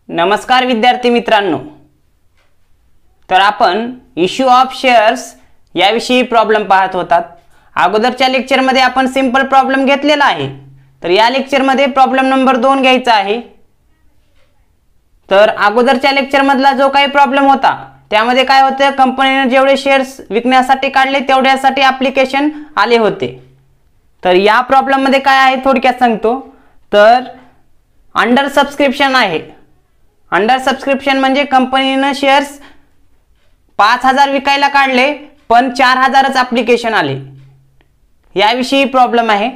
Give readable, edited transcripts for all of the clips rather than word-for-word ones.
नमस्कार विद्यार्थी मित्रांनो, तर आपण इश्यू ऑफ शेअर्स याविषयी प्रॉब्लेम पाहत होतात। अगोदरच्या लेक्चर मध्ये आपण सिंपल प्रॉब्लेम घेतलेला आहे, तर या लेक्चर मध्ये प्रॉब्लेम नंबर 2 घ्यायचा आहे। तर अगोदरच्या लेक्चर मधला जो काही प्रॉब्लेम होता त्यामध्ये काय होते, कंपनीने जेवढे शेअर्स विकण्यासाठी काढले तेवढ्यासाठी ॲप्लिकेशन आले होते। तर या प्रॉब्लेम मध्ये काय आहे थोडक्यात सांगतो। तर अंडर सबस्क्रिप्शन आहे। अंडर सबस्क्रिप्शन म्हणजे कंपनीने शेअर्स 5000 विकायला काढले पण 4000च ॲप्लिकेशन आले, याविषयी प्रॉब्लेम आहे।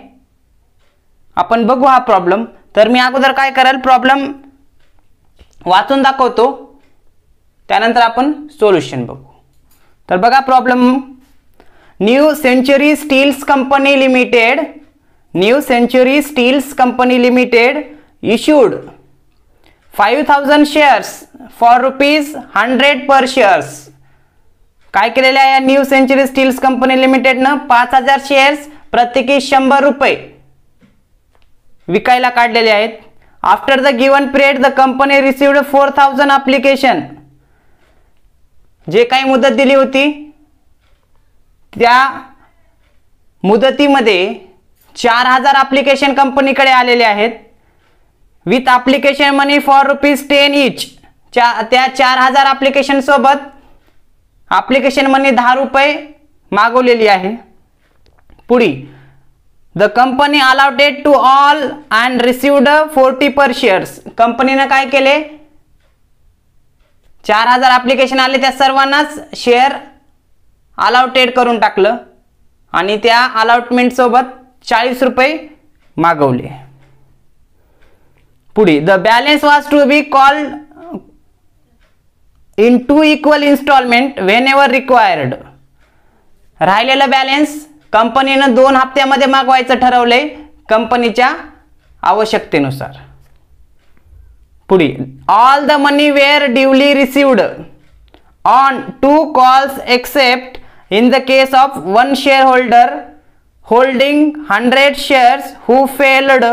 आपण बघू हा प्रॉब्लेम। तर मी अगोदर काय करेल, प्रॉब्लेम वाचून दाखवतो, त्यानंतर आपण सोल्युशन बघू। तर बघा problem, new century steels company limited, new century steels company limited issued 5000 shares for ₹100 per shares। काय केलेले आहे, new century steels company limited न 5000 शेअर्स प्रत्येकी ₹100 विकायला काढलेले आहेत। After the given period the company received 4000 application. जे काही मुदत दिली होती त्या मुदतीमध्ये 4000 ॲप्लिकेशन कंपनीकडे आलेले आहेत। विथ ॲप्लिकेशन मनी फॉर ₹10 इच। त्या 4000 ॲप्लिकेशन सोबत ॲप्लिकेशन मनी ₹10 मागवलेली आहे। पुढे the company allotted to all and received 40 per shares. कंपनीने काय केले, 4000 ॲप्लिकेशन आले त्या सर्वांनाच शेअर अलॉटेड करून टाकलं आणि त्या अलॉटमेंट सोबत ₹40 मागवले। पुढे the balance was to be called in 2 equal installment whenever required. राहिलेलं बॅलन्स कंपनीने 2 हप्त्यामध्ये मागवायचं ठरवले कंपनीच्या आवश्यकतेनुसार। पुढे all the money were duly received on 2 calls except in the case of 1 share holder holding 100 shares who failed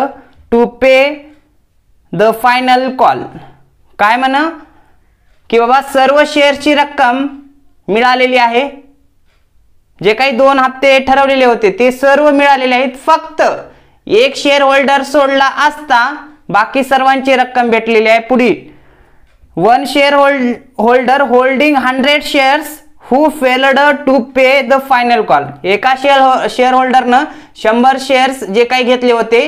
to pay the final call. काय म्हणा की बाबा सर्व शेअरची रक्कम मिळालेली आहे, जे काही 2 हप्ते ठरवलेले होते ते सर्व मिळालेले आहेत, फक्त 1 शेअर होल्डर सोडला असता बाकी सर्वांची रक्कम भेटलेली आहे। पुढे 1 share holder holding 100 shares who failed to pay the final call. एका शेअर होल्डरनं 100 शेअर्स जे काही घेतले होते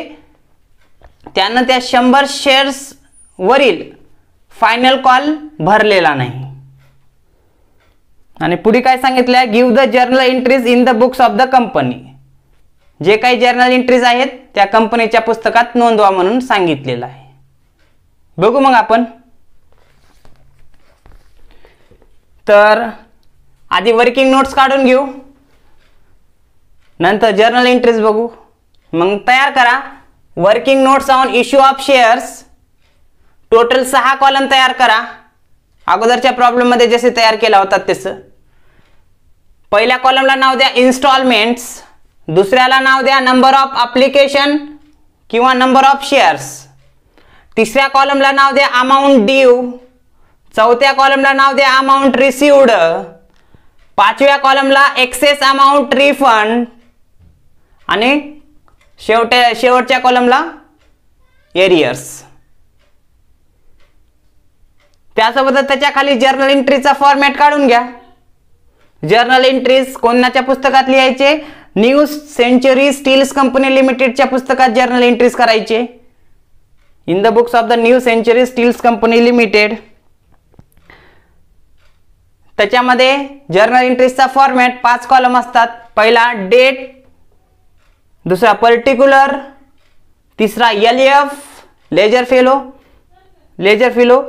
त्यानं त्या 100 शेअर्स वरील फायनल कॉल भरलेला नाही। आणि पुढे काय सांगितलं, give the journal entries in the books of the company. जे काही जर्नल एंट्रीज आहेत त्या कंपनीच्या पुस्तकात नोंदवा म्हणून सांगितलेलं आहे। बघू मग आपण। तर आधी वर्किंग नोट्स काढून घेऊ, नंतर जर्नल एंट्रीज बघू, मग तयार करा working notes on issue of shares. Total 6 column तयार करा, अगोदरच्या प्रॉब्लेम मध्ये जसे तयार केला होता तसं। पहिल्या कॉलमला नाव द्या इन्स्टॉलमेंट्स, दुसऱ्याला नाव द्या नंबर ऑफ ॲप्लिकेशन किंवा नंबर ऑफ शेअर्स, तिसऱ्या कॉलमला नाव द्या अमाऊंट ड्यू, चौथ्या कॉलमला नाव द्या अमाऊंट रिसीव्ड, 5व्या कॉलमला एक्सेस अमाऊंट रिफंड आणि शेवटच्या कॉलमला एरियर्स। त्यासोबतच त्याच्या खाली जर्नल एंट्रीचा फॉर्मॅट काढून घ्या। जर्नल एंट्रीज कोणाच्या पुस्तकात लिहायचे, न्यू सेंचुरी स्टील्स कंपनी लिमिटेडच्या पुस्तकात जर्नल एंट्रीज करायचे, in the books of the new century steels company limited. त्याच्यामध्ये जर्नल एंट्रीजचा फॉर्मॅट 5 कॉलम असतात। पहिला डेट, दुसरा पर्टिक्युलर, तिसरा LF ledger folio,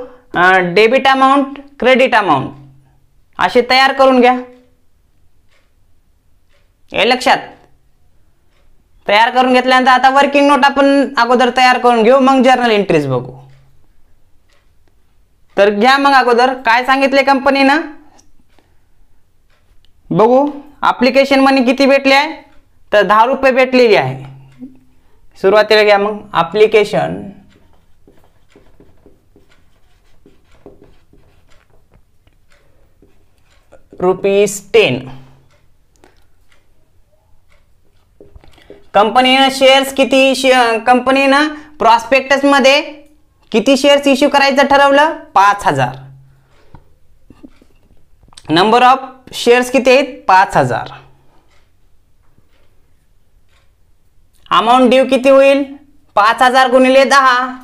debit amount, credit amount असे तयार करून घ्या। हे लक्षात तयार करून घेतल्यानंतर आता वर्किंग नोट आपण अगोदर तयार करून घेऊ, मग जर्नल एंट्रीज बघू। तर घ्या मग अगोदर काय सांगितले कंपनीनं बघू। ॲप्लिकेशन मनी किती भेटले आहे, तर ₹10 भेटलेली आहे। सुरुवातीला घ्या मग ॲप्लिकेशन ₹10. कंपनीनं शेअर्स कंपनीनं प्रॉस्पेक्टस मध्ये किती शेअर्स इश्यू करायचं ठरवलं? 5000. नंबर ऑफ शेअर्स किती आहेत? 5000. अमाऊंट ड्यू किती होईल? 5000 गुणिले 10.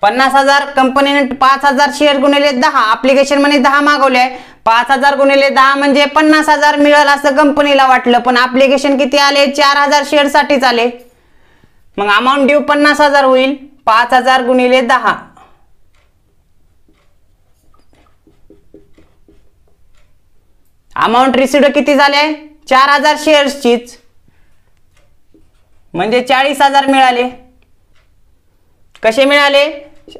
50,000 कंपनीने 5000 शेअर गुणिले 10 ऍप्लिकेशन मध्ये 10 मागवले आहे. 5000 गुणिले 10 म्हणजे 50,000 मिळेल असं कंपनीला वाटलं, पण ऍप्लिकेशन किती आले? 4000 शेअर साठीच आले. मग अमाऊंट ड्यू 50,000 होईल. 5000 गुणिले 10 अमाऊंट रिसिव्ड किती झाले? 4000 शेअर्सचीच, म्हणजे 40,000 मिळाले. कसे मिळाले?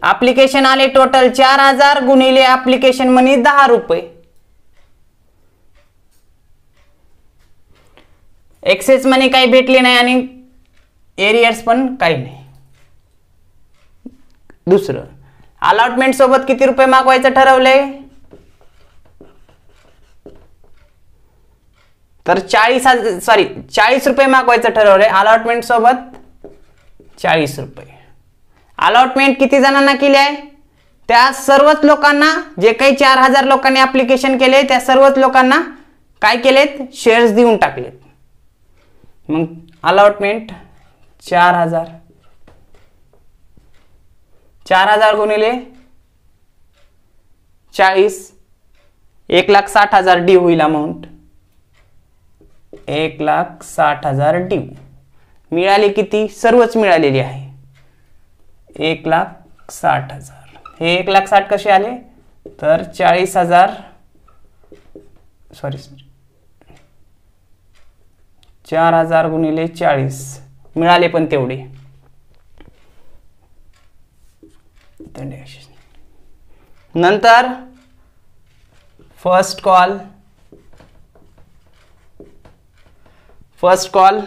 ऍप्लिकेशन आले टोटल 4000 गुणिले ऍप्लिकेशन मनी ₹10. एक्सेस मनी काही भेटली नाही आणि एरियर्स पण काही नाही. दुसरं, अलॉटमेंट सोबत किती रुपये मागवायचं ठरवलंय? तर 40 रुपये मागवायचं ठरवलंय. अलॉटमेंट सोबत 40 रुपये. अलॉटमेंट किती जणांना केली आहे? त्या सर्वच लोकांना, जे काही 4000 लोकांनी ऍप्लिकेशन केले त्या सर्वच लोकांना काय केलेत? शेअर्स देऊन टाकलेत. मग अलॉटमेंट 4000. 4000 गुणिले 40, 1,60,000 ड्यू होईल अमाऊंट. 1,60,000 ड्यू. मिळाली किती? सर्वच मिळालेली आहे 1,60,000. हे 1,60,000 कसे आले? तर 40,000 4,000 गुणिले 40 मिळाले पण तेवढे. नंतर फर्स्ट कॉल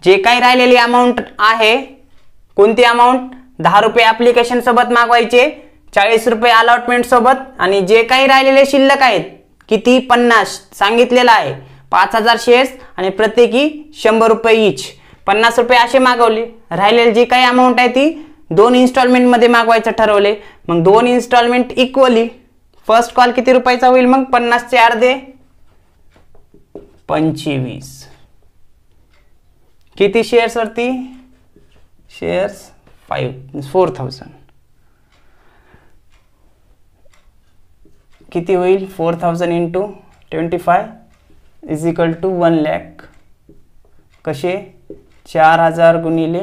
जे काही राहिलेली अमाऊंट आहे, कोणती अमाऊंट? 10 रुपये ऍप्लिकेशन सोबत मागवायचे, 40 रुपये अलॉटमेंट सोबत, आणि जे काही राहिलेले शिल्लक आहेत किती? 50 सांगितलेलं आहे. 5000 शेअर्स आणि प्रत्येकी 100 रुपये इच, 50 रुपये असे मागवले. राहिलेली जी काही अमाऊंट आहे ती 2 इन्स्टॉलमेंट मध्ये मागवायचं ठरवले. मग 2 इन्स्टॉलमेंट इक्वली. फर्स्ट कॉल किती रुपयाचा होईल? मग 50 चे अर्धे 25. किती शेअर्स वरती? शेअर्स 4,000. किती होईल? 4,000 into 25 is equal to 1 lakh. कसे? 4000 गुणिले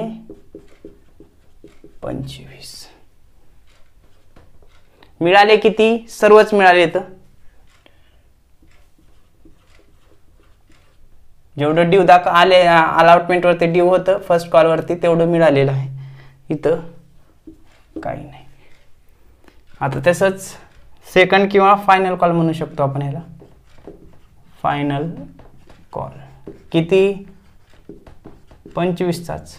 25. मिळाले किती? सर्वच मिळाले. तर जेवढं ड्यू आले अलॉटमेंट वरती ड्यू होतं फर्स्ट कॉल वरती तेवढं मिळालेलं आहे. इथं काही नाही. आता तसंच सेकंड किंवा फायनल कॉल म्हणू शकतो आपण ह्याला. फायनल कॉल किती? 25चाच.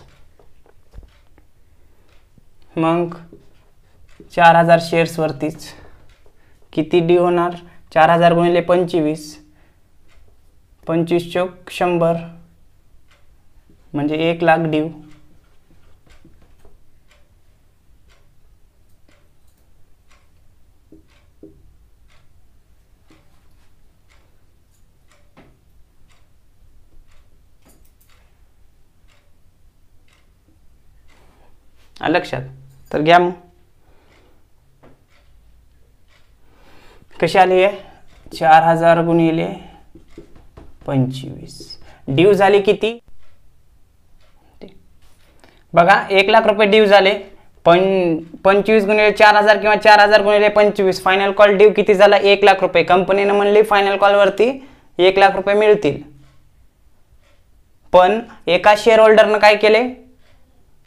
मग 4000 शेअर्स वरतीच किती ड्यू होणार? 4000 गुणिले 25, 25 चौक 100 म्हणजे 1 लाख ड्यू. लक्षात तर घ्या. मग कशी आली आहे? 4000 गुणिले 25. ड्यू झाले किती? बघा 1 लाख रुपये ड्यू झाले. 25 गुणिले 4000 किंवा 4000 गुणिले 25. फायनल कॉल ड्यू किती झाला? 1 लाख रुपये. कंपनीने म्हणली फायनल कॉल वरती 1 लाख रुपये मिळतील, पण एका शेअर होल्डरनं काय केले?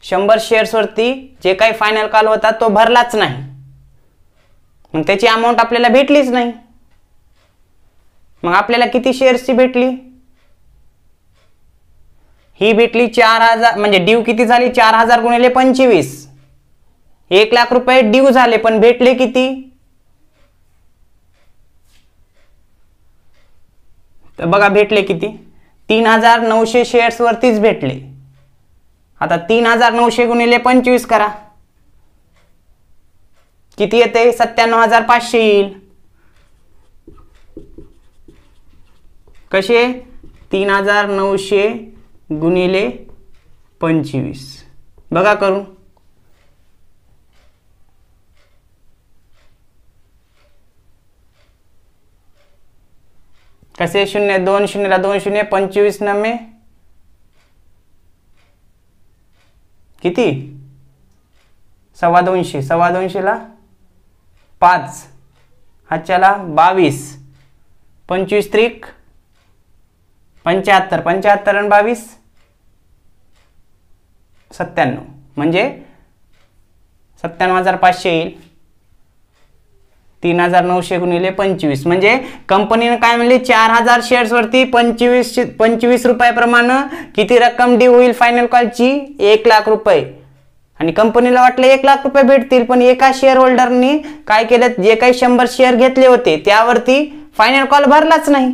100 शेअर्स वरती जे काही फायनल कॉल होता तो भरलाच नाही. मग त्याची अमाऊंट आपल्याला भेटलीच नाही. मग आपल्याला किती शेअर्सची भेटली? ही भेटली 4000. म्हणजे ड्यू किती झाली? 4000 गुणिले 25. 1 लाख रुपये ड्यू झाले पण भेटले किती? तर बघा भेटले किती, 3900 शेअर्स वरतीच भेटले. आता 3900 गुणिले 25 करा, किती येते, 97500 येईल. कसे, 3900 गुणिले 25. बघा करू, कसे, 0 2 0 2 0 25 9 किती, 225, 225 ला 5, हातच्याला 22, 25 त्रिक 75, 75 आणि 22 97, म्हणजे 97500 येईल. 3900 गुणिले 25 म्हणजे कंपनीने काय म्हणले, 4000 शेअर्स वरती 25 रुपयाप्रमाणे किती रक्कम ड्यू होईल फायनल कॉलची, 1 लाख रुपये. आणि कंपनीला वाटलं 1 लाख रुपये भेटतील, पण एका शेअर होल्डरनी काय केलं, जे काही 100 शेअर घेतले होते त्यावरती फायनल कॉल भरलाच नाही.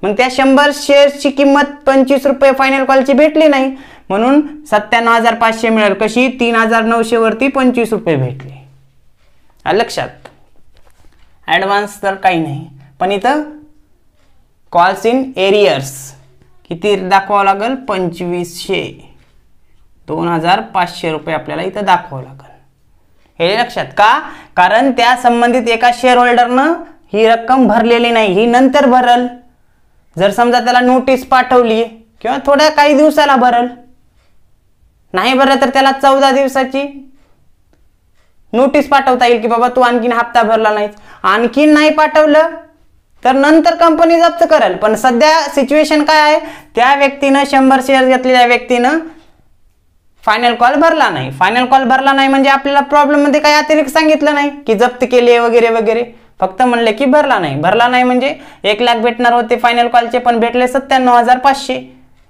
मग त्या 100 शेअर्सची किंमत 25 रुपये फायनल कॉलची भेटली नाही, म्हणून 97500 मिळेल. कशी, 3900 वरती 25 रुपये भेटले. लक्षात, ॲडव्हान्स तर काही नाही, पण इथं कॉल्स इन एरियर्स किती दाखवावं लागेल, 2500, 2500 रुपये आपल्याला इथं दाखवावं लागेल. हे लक्षात का, कारण त्या संबंधित एका शेअर होल्डरनं ही रक्कम भरलेली नाही, ही नंतर भरल. जर समजा त्याला नोटीस पाठवली किंवा थोड्या काही दिवसाला भरल, नाही भरलं तर त्याला 14 दिवसाची नोटीस पाठवता येईल की बाबा तू आणखीन हप्ता भरला नाहीस. आणखीन नाही पाठवलं तर नंतर कंपनी जप्त करेल. पण सध्या सिच्युएशन काय आहे, त्या व्यक्तीनं 100 शेअर घेतलेल्या व्यक्तीनं फायनल कॉल भरला नाही. फायनल कॉल भरला नाही म्हणजे आपल्याला प्रॉब्लेम मध्ये काही अतिरिक्त सांगितलं नाही की जप्त केले वगैरे वगैरे, फक्त म्हणले की भरला नाही. भरला नाही म्हणजे 1 लाख भेटणार होते फायनल कॉलचे, पण भेटले 97500.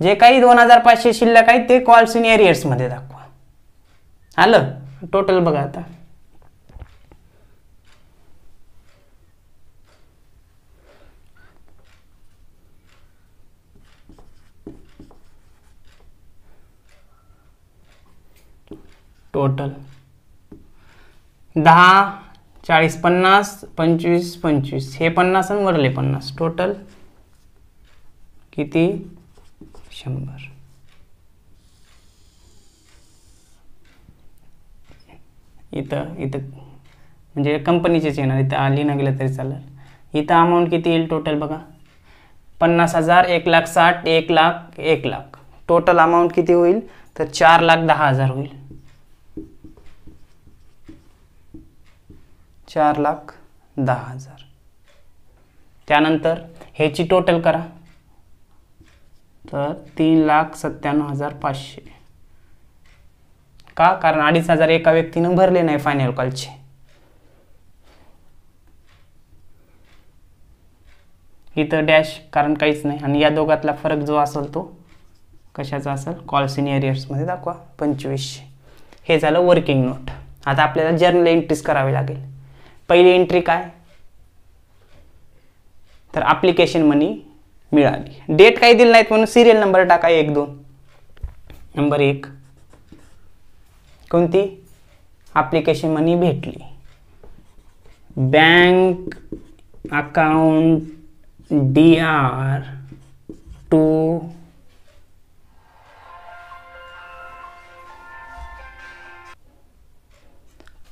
जे काही 2500 शिल्लक आहे ते कॉल्स इन एरियर्स मध्ये दाखवा. आलं टोटल बघा आता, टोटल 10 40 50 25 25, हे 50 आणि वरले 50, टोटल किती, 100. इथं म्हणजे कंपनीचेच येणार, इथं आली ना गेलं तरी चालेल. इथं अमाऊंट किती येईल टोटल बघा, 50,000, 1,60,000, 1 लाख, 1 लाख. टोटल अमाऊंट किती होईल तर 4,10,000 होईल. 4,10,000. त्यानंतर ह्याची टोटल करा तर 3,97,500. का, कारण 2,500 एका व्यक्तीनं भरले नाही फायनल कॉलचे. इथं डॅश कारण काहीच नाही, आणि या दोघातला फरक जो असेल तो कशाचा असेल, कॉल्स इन एरियर्स मध्ये दाखवा 2500. हे झालं वर्किंग नोट. आता आपल्याला जर्नल एंट्रीज करावी लागेल. पहिली एंट्री काय तर ॲप्लिकेशन मनी मिळाली. डेट काही दिली नाहीत म्हणून सिरियल नंबर टाका 1 2. नंबर 1 कोणती, ॲप्लिकेशन मनी भेटली. Bank account DR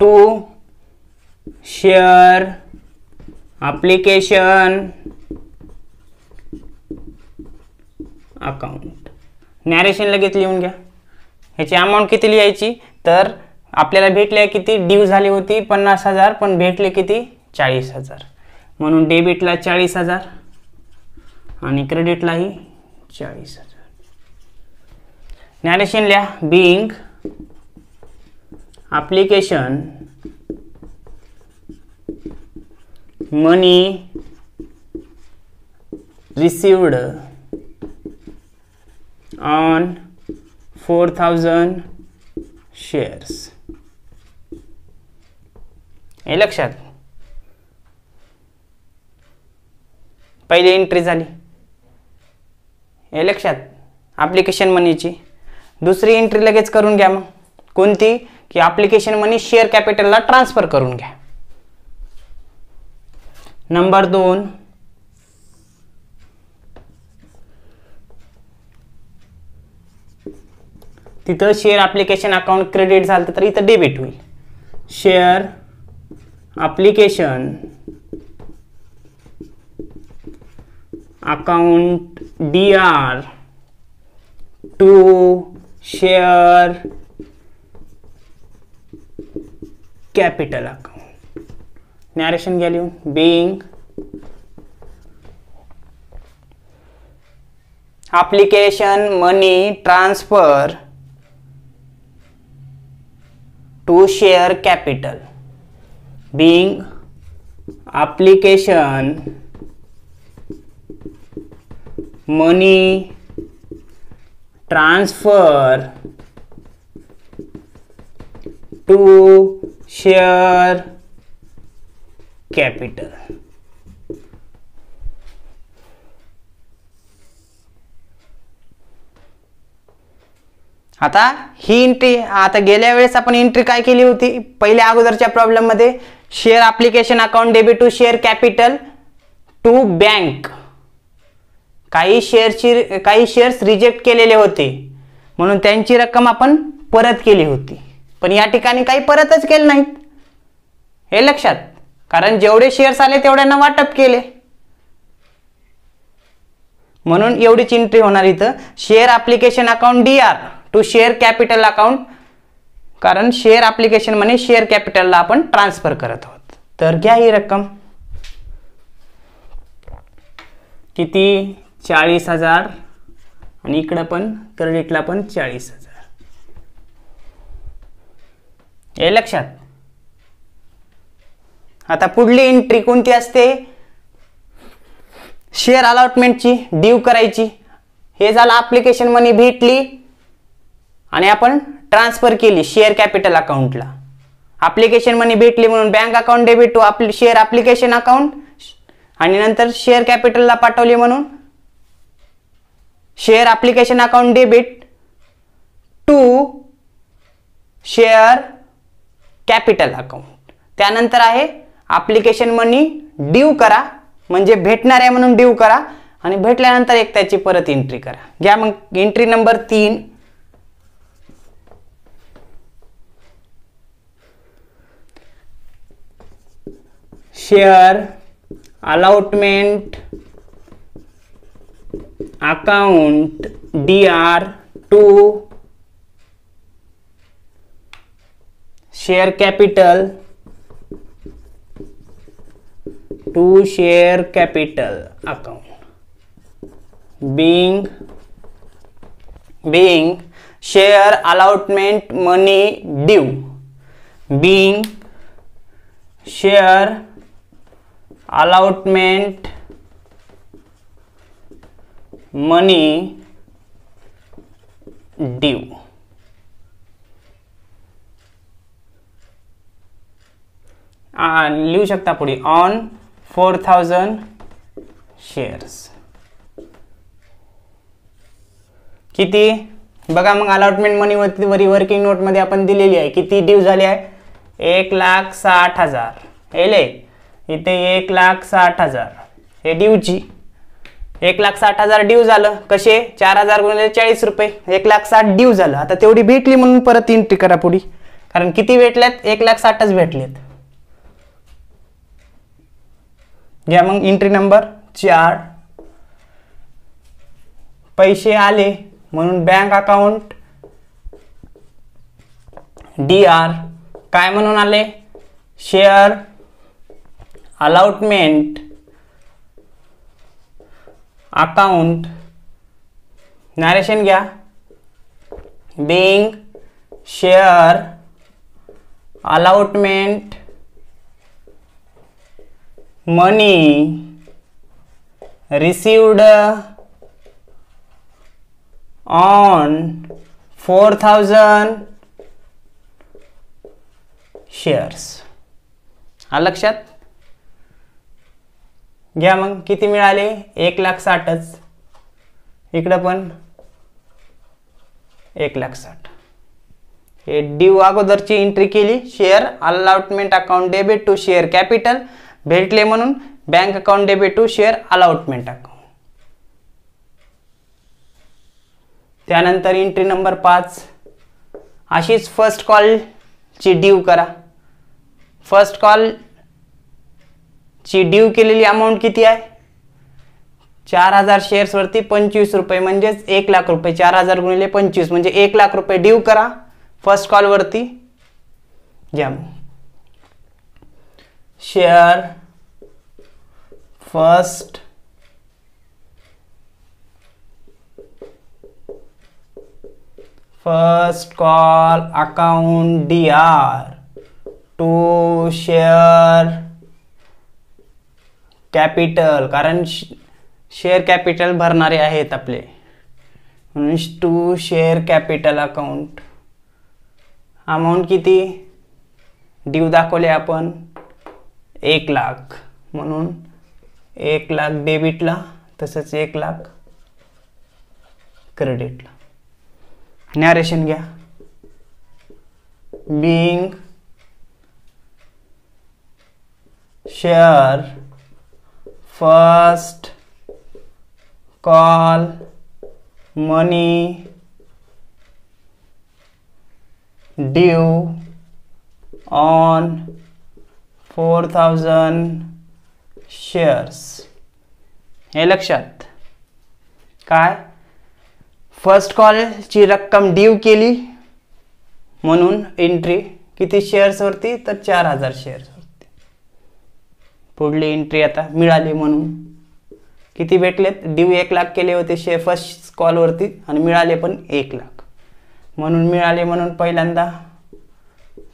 to share application account. Narration लगेच लिहून घ्या. ह्याची अमाऊंट किती लिहायची तर आपल्याला भेटले किती, ड्यू झाली होती 50,000, पण भेटले किती 40,000, म्हणून डेबिटला 40,000 आणि क्रेडिटलाही 40,000. नॅरेशन लिहा, Bing application money received on 4,000 shares. हे लक्षात, पहिली एंट्री झाली हे लक्षात, ॲप्लिकेशन मनीची दुसरी एंट्री लगेच करून घ्या. मग कोणती की ॲप्लिकेशन मनी शेअर कॅपिटलला ट्रान्सफर करून घ्या. नंबर 2, तिथं शेअर ॲप्लिकेशन अकाउंट क्रेडिट झालं तर इथं डेबिट होईल. Share application account DR to share capital account. Narration घ्या लिहून. Being application money transfer to share capital. Being application money transfer to share capital. आता ही एंट्री, आता गेल्या वेळेस आपण एंट्री काय केली होती पहिल्या अगोदरच्या प्रॉब्लेम मध्ये, share application account debit to share capital to bank. काही शेअर्स रिजेक्ट केलेले होते म्हणून त्यांची रक्कम आपण परत केली होती, पण या ठिकाणी काही परतच केले नाहीत. हे लक्षात, कारण जेवढे शेअर्स आले तेवढ्यांना वाटप केले म्हणून एवढीच एंट्री होणार इथं. Share application account DR to share capital account, कारण शेअर ॲप्लिकेशन मनी शेअर कॅपिटलला आपण ट्रान्सफर करत आहोत. तर घ्या ही रक्कम किती, 40,000 आणि इकडं पण क्रेडिटला पण 40,000. हे लक्षात. आता पुढली एंट्री कोणती असते, शेअर अलॉटमेंटची, ड्यू करायची. हे झालं ॲप्लिकेशन मनी भेटली आणि आपण ट्रान्सफर केली शेअर कॅपिटल अकाउंटला. ॲप्लिकेशन मनी भेटली म्हणून bank account debit to share application account, आणि नंतर शेअर कॅपिटलला पाठवली म्हणून share application account debit to share capital account. त्यानंतर आहे ॲप्लिकेशन मनी ड्यू करा, म्हणजे भेटणार आहे म्हणून ड्यू करा, आणि भेटल्यानंतर एक त्याची परत एंट्री करा. घ्या मग entry number 3, share allotment account DR to share capital to share capital account. being share allotment money due. being share allotment money due. लिहू शकता पुढे ऑन 4,000 शेअर्स. किती बघा मग, अलॉटमेंट मनी वरी वर्किंग नोट मध्ये आपण दिलेली आहे. किती ड्यू झाले आहे, 1,60,000. हेले इथे 1,60,000 हे ड्यूची. 1,60,000 ड्यू झालं. कसे, 4,000 गुणिले 40 रुपये, 1,60,000 ड्यू झालं. आता तेवढी भेटली म्हणून परत एंट्री करा पुढे, कारण किती भेटल्यात, 1,60,000च भेटलेत. घ्या मग एंट्री नंबर 4, पैसे आले म्हणून बँक अकाउंट DR काय म्हणून आले, शेअर अलॉटमेंट अकाउंट. नरेशन घ्या. being share allotment money received on 4,000 shares. हा लक्षात घ्या. मग किती मिळाले, 1,60,000च. इकडं पण 1,60,000. हे ड्यू अगोदरची एंट्री केली. Share allotment account debit to share capital भेटले म्हणून bank account debit to share allotment account. त्यानंतर एंट्री नंबर 5, अशीच फर्स्ट कॉल ची ड्यू करा. फर्स्ट कॉल ची ड्यू केलेली अमाऊंट किती आहे? 4,000 शेअर्स वरती 25 रुपये म्हणजेच 1,00,000 रुपये. 4,000 गुणिले 25 म्हणजे 1,00,000 रुपये ड्यू करा फर्स्ट कॉल वरती. घ्या share first call account DR to share capital, कारण शेअर कॅपिटल भरणारे आहेत आपले म्हणून to share capital account. Amount किती ड्यू दाखवले आपण? 1,00,000 म्हणून 1,00,000 डेबिटला तसंच 1,00,000 क्रेडिटला. नॅरेशन घ्या. Being share first call money due on 4,000 shares. हे लक्षात काय? फर्स्ट कॉलची रक्कम ड्यू केली म्हणून एंट्री किती शेअर्स वरती? तर 4,000 शेअर्स वरती. पुढली एंट्री आता मिळाली म्हणून किती भेटलेत? ड्यू 1,00,000 केले होते फर्स्ट कॉल वरती आणि मिळाले पण 1,00,000 म्हणून मिळाले म्हणून पहिल्यांदा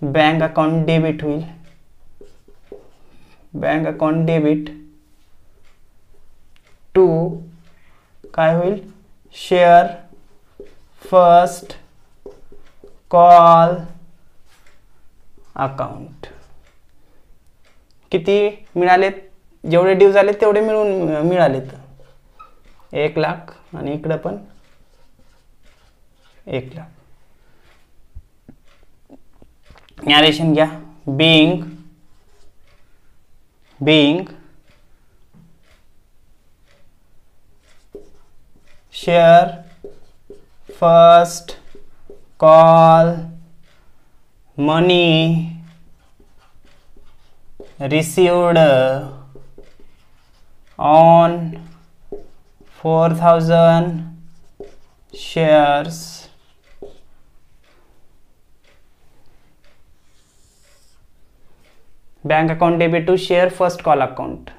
बँक अकाउंट डेबिट होईल. बँक अकाउंट डेबिट टू काय होईल? Share first call account. किती मिळालेत? जेवढे ड्यू झाले तेवढे मिळालेत 1,00,000 आणि इकडे पण 1,00,000. नॅरेशन घ्या. Being share first call money received on 4,000 shares bank account debit to share first call account.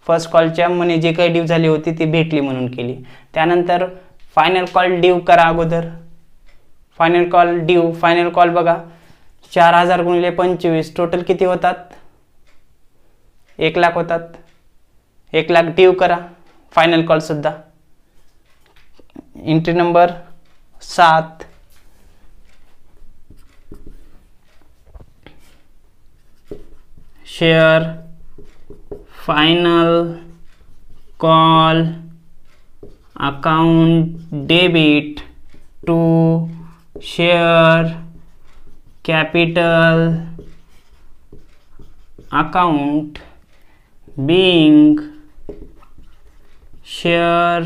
First कॉलच्या मनी जे काही ड्यू झाली होती ती भेटली म्हणून केली. त्यानंतर फायनल कॉल ड्यू करा. अगोदर final call due. Final call बघा 4,000 गुणिले 25 टोटल किती होतात? 1,00,000 होतात. 1,00,000 ड्यू करा फायनल कॉल सुद्धा. Entry number 7 share final call account debit to share capital account being share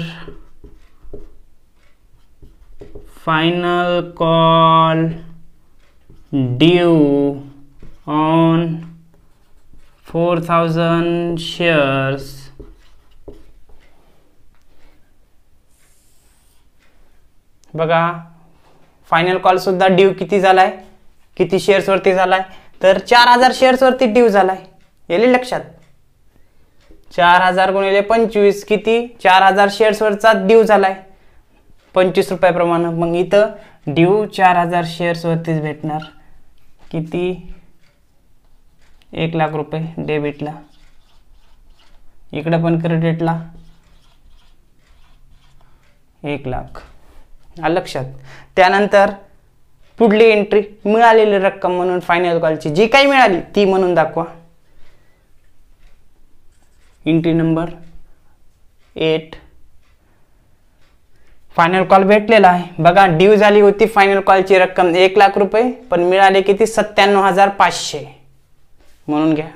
final call due on 4,000 shares बघा फायनल कॉल सुद्धा ड्यू किती झालाय? किती शेअर्स वरती झालाय? तर 4,000 शेअर्स वरती ड्यू झालाय. याले लक्षात 4,000 गुणिले 25 किती? 4,000 शेअर्स वरचा ड्यू झालाय 25 रुपयाप्रमाणे. मग इथं ड्यू 4,000 शेअर्स वरतीच भेटणार. किती? 1,00,000 रुपये डेबिटला. इकडे पण क्रेडिटला 1,00,000. लक्षात. त्यानंतर पुढली एंट्री मिळालेली रक्कम म्हणून फायनल कॉलची जी काही मिळाली ती म्हणून दाखवा. एंट्री नंबर 8 फायनल कॉल भेटलेला आहे बघा. ड्यू झाली होती फायनल कॉलची रक्कम 1,00,000 रुपये, पण मिळाले किती 97,500 म्हणून घ्या.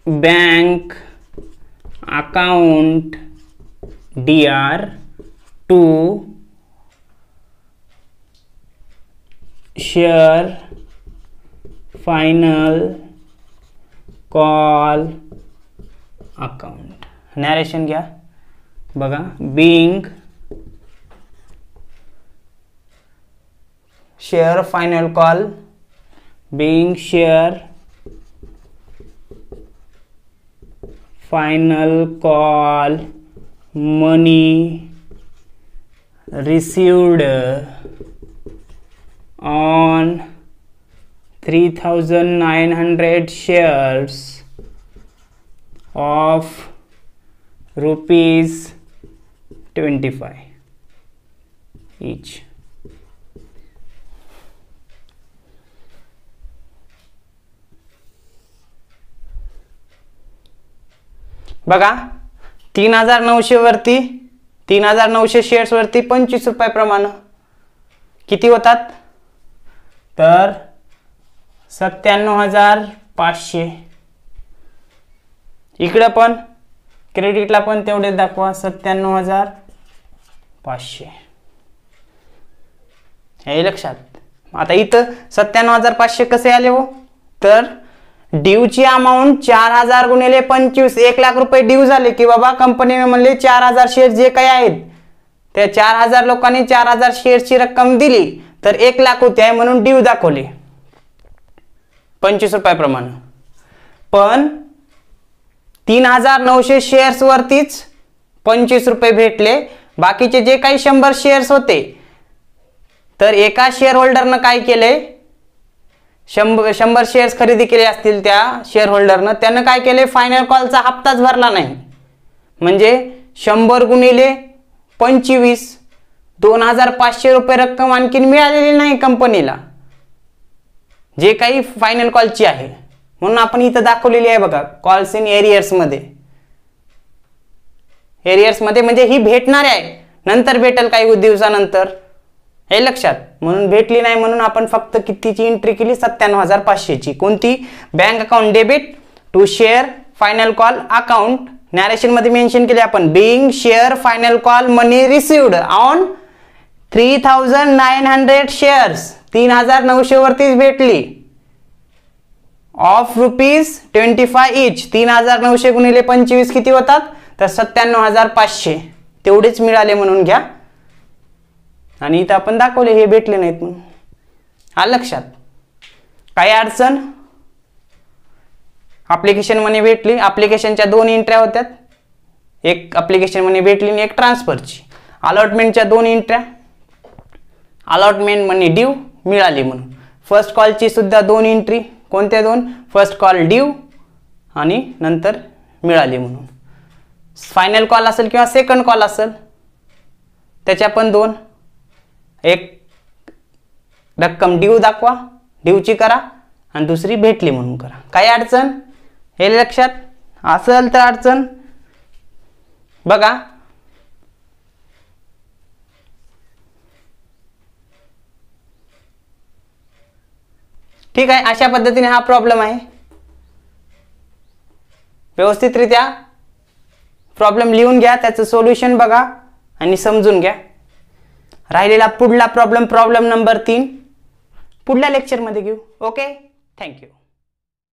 Bank account DR to share final call account. Narration घ्या बघा. Being share final call, being share final call money received on 3,900 shares of rupees 25 each. बघा 3,900 वरती 3,900 शेअर्स वरती 25 रुपये प्रमाणे किती होतात तर 97,500. इकडे पण क्रेडिटला पण तेवढे दाखवा 97,500. हे लक्षात. आता इथं 97,500 कसे आले हो तर ड्यूची अमाऊंट 4,000 गुणिले 25 1,00,000 रुपये ड्यू झाले की बाबा कंपनीने म्हणले 4,000 शेअर जे काही आहेत त्या 4,000 लोकांनी 4,000 शेअरची रक्कम दिली तर 1,00,000 होते आहे म्हणून ड्यू दाखवले 25 रुपये प्रमाणे. पण 3,900 शेअर्स वरतीच 25 रुपये भेटले. बाकीचे जे काही 100 शेअर्स होते तर एका शेअर होल्डरनं काय केले 100 शेअर्स खरेदी केले असतील त्या शेअर होल्डरनं त्यानं काय केले फायनल कॉलचा हप्ताच भरला नाही. म्हणजे 100 गुणिले 25 2,500 रुपये रक्कम आणखीन मिळालेली नाही कंपनीला जे काही फायनल कॉलची आहे. म्हणून आपण इथं दाखवलेली आहे बघा कॉल्स इन एरियर्स मध्ये. एरियर्स मध्ये म्हणजे ही भेटणार आहे नंतर भेटेल काही दिवसानंतर हे लक्षात. म्हणून भेटली नाही म्हणून आपण फक्त कितीची एंट्री केली 97,500 ची. कोणती bank account debit to share final call account. Narration मध्ये मेन्शन केले आपण being share final call money received on 3,900 shares 3,900 वरतीच भेटली ऑफ रुपीज 25 इच. 3,900 गुणिले 25 किती होतात तर 97,500 तेवढेच मिळाले म्हणून घ्या. आणि इथं आपण दाखवले हे भेटले नाहीत म्हणून. आलं लक्षात. काही अडचण ॲप्लिकेशन मनी भेटली. ॲप्लिकेशनच्या 2 एंट्र्या होत्यात. एक ॲप्लिकेशन मनी भेटली आणि एक ट्रान्सफरची. अलॉटमेंटच्या 2 एंट्र्या. अलॉटमेंट मनी ड्यू मिळाली म्हणून. फर्स्ट कॉलची सुद्धा 2 एंट्री. कोणत्या 2 फर्स्ट कॉल ड्यू आणि नंतर मिळाली म्हणून. फायनल कॉल असेल किंवा सेकंड कॉल असेल त्याच्या पण 2. एक रक्कम ड्यू दाखवा ड्यूची करा आणि दुसरी भेटली म्हणून करा. काही अडचण हे लक्षात असेल तर अडचण बघा. ठीक आहे. अशा पद्धतीने हा प्रॉब्लेम आहे. व्यवस्थितरित्या प्रॉब्लेम लिहून घ्या त्याचं सोल्युशन बघा आणि समजून घ्या. राहिलेला पुढला प्रॉब्लेम नंबर 3 पुढल्या लेक्चरमध्ये घेऊ. Okay thank you.